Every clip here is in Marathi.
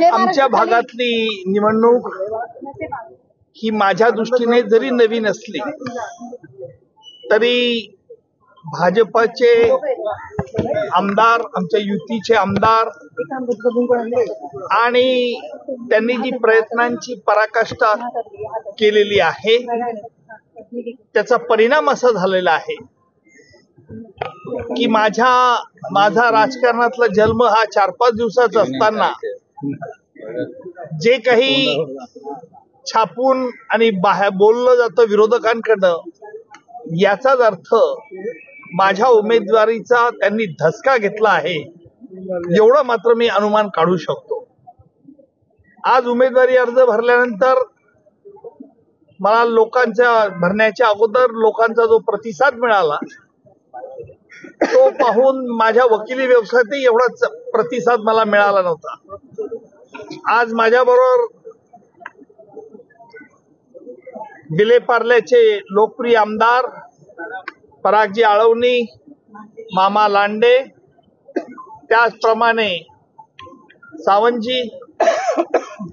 आमच्या भागातली निवडणूक ही माझ्या दृष्टीने जरी नवीन असली तरी भाजपचे आमदार, आमच्या युतीचे आमदार आणि त्यांनी जी प्रयत्नांची पराकाष्ठा केलेली आहे त्याचा परिणाम असा झालेला आहे की माझा राजकारणातला जन्म हा 4-5 दिवसाचा असताना जे काही छापून आणि बाहेर बोललं जातं विरोधकांकडनं, याचाच अर्थ माझ्या उमेदवारीचा त्यांनी धसका घेतला आहे एवढं मात्र मी अनुमान काढू शकतो। आज उमेदवारी अर्ज भरल्यानंतर मला भरण्याच्या अगोदर लोकांचा जो प्रतिसाद मिळाला तो पाहून माझ्या वकिली व्यवसायातही एवढा प्रतिसाद मला मिळाला नव्हता। आज माझ्याबरोबर विलेपार्ल्याचे लोकप्रिय आमदार परागजी आळवणी, मामा लांडे, त्याचप्रमाणे सावंतजी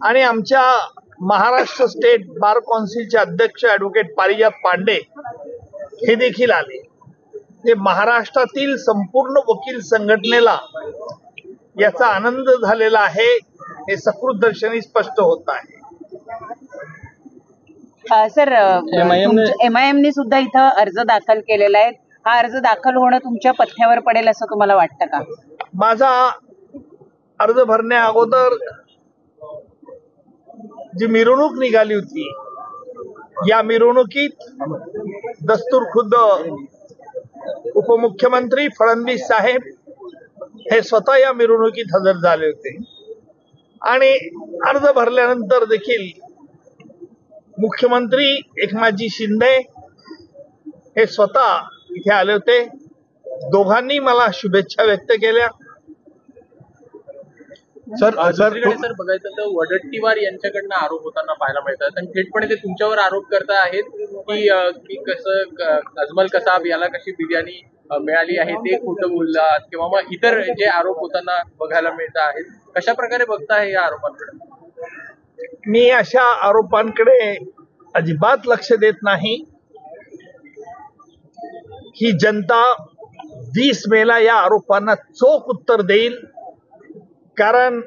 आणि आमच्या महाराष्ट्र स्टेट बार काउन्सिलचे अध्यक्ष ॲडव्होकेट पारिजात पांडे हे देखील आले। ते महाराष्ट्रातील संपूर्ण वकील संघटनेला याचा आनंद झालेला आहे हे सकृतदर्शनी स्पष्ट होत आहे। सर, एमआयएमने सुद्धा इथं अर्ज दाखल केलेला आहे। हा अर्ज दाखल होणं तुमच्या पथ्यावर पडेल असं तुम्हाला वाटतं का? माझा अर्ज भरण्या अगोदर जी मिरवणूक निघाली होती, या मिरवणुकीत दस्तूर खुद्द उपमुख्यमंत्री फडणवीस साहेब हे स्वतः या मिरवणुकीत हजर झाले होते आणि अर्ज भरल्यानंतर देखील मुख्यमंत्री एकनाथजी शिंदे हे स्वतः इथे आले होते। दोघांनी मला शुभेच्छा व्यक्त केल्या। सर बघायचं तर वडट्टीवार यांच्याकडनं आरोप होताना पाहायला मिळतात आणि थेटपणे ते तुमच्यावर आरोप करता आहेत की कसं अजमल कसाब याला कशी बिर्याणी मिळाली आहे ते खोटं बोललात किंवा मग इतर जे आरोप होताना बघायला मिळत आहेत, कशा प्रकारे बघताय या आरोपांकडे? मी अशा आरोपांकडे अजिबात लक्ष देत नाही। ही जनता 20 मेला या आरोपांना चोख उत्तर देईल, कारण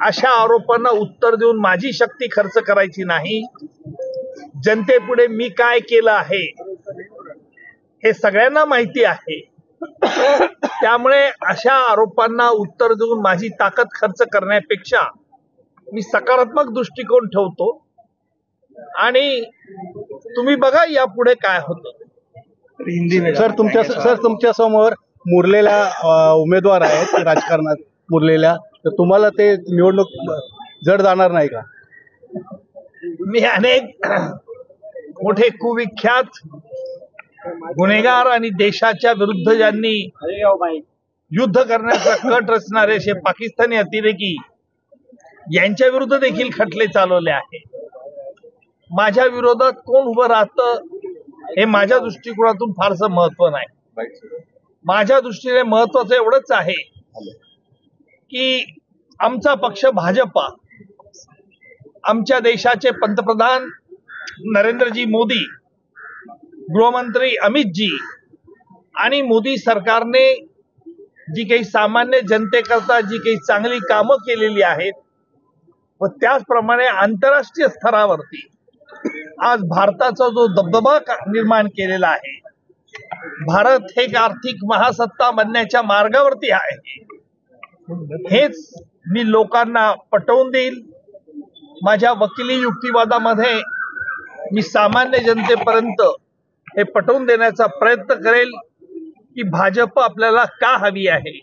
अशा आरोपांना उत्तर देऊन माझी शक्ती खर्च करायची नाही। जनतेपुढे मी काय केलं आहे हे सगळ्यांना माहिती आहे, त्यामुळे अशा आरोपांना उत्तर देऊन माझी ताकद खर्च करण्यापेक्षा मी सकारात्मक दृष्टिकोन ठेवतो आणि तुम्ही बघा यापुढे काय होतं। सर तुमच्या समोर मुरलेल्या उमेदवार आहेत राजकारणात मुरलेल्या, तर तुम्हाला ते निवडणूक जड जाणार नाही का? मी अनेक मोठे कुविख्यात गुन्हेगार आणि देशाच्या विरुद्ध ज्यांनी युद्ध करण्याचा कट रचणारे असे पाकिस्तानी अतिरेकी यांच्या विरुद्ध देखील खटले चालवले आहे। माझ्या विरोधात कोण उभं राहतं हे माझ्या दृष्टिकोनातून फारसं महत्व नाही। माझ्या दृष्टीने महत्वाचं एवढंच आहे की आमचा पक्ष भाजपा, आमच्या देशाचे पंतप्रधान नरेंद्रजी मोदी, गृहमंत्री अमितजी आणि मोदी सरकारने जी काही सामान्य जनतेकरता जी काही चांगली कामं केलेली आहेत व त्याचप्रमाणे आंतरराष्ट्रीय स्तरावरती आज भारताचा जो दबदबा निर्माण केलेला आहे, भारत हे एक आर्थिक महासत्ता बनण्याच्या मार्गावरती आहे, हेच मी लोकांना पटवून देईल। माझ्या वकिली युक्तिवादामध्ये मी सामान्य जनतेपर्यंत हे पटवून देण्याचा प्रयत्न करेल की भाजप आपल्याला का हवी आहे,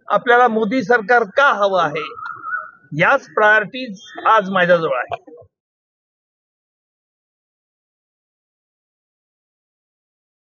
आपल्याला मोदी सरकार का हवं आहे, याच प्रायोरिटीज आज माझ्याजवळ आहे।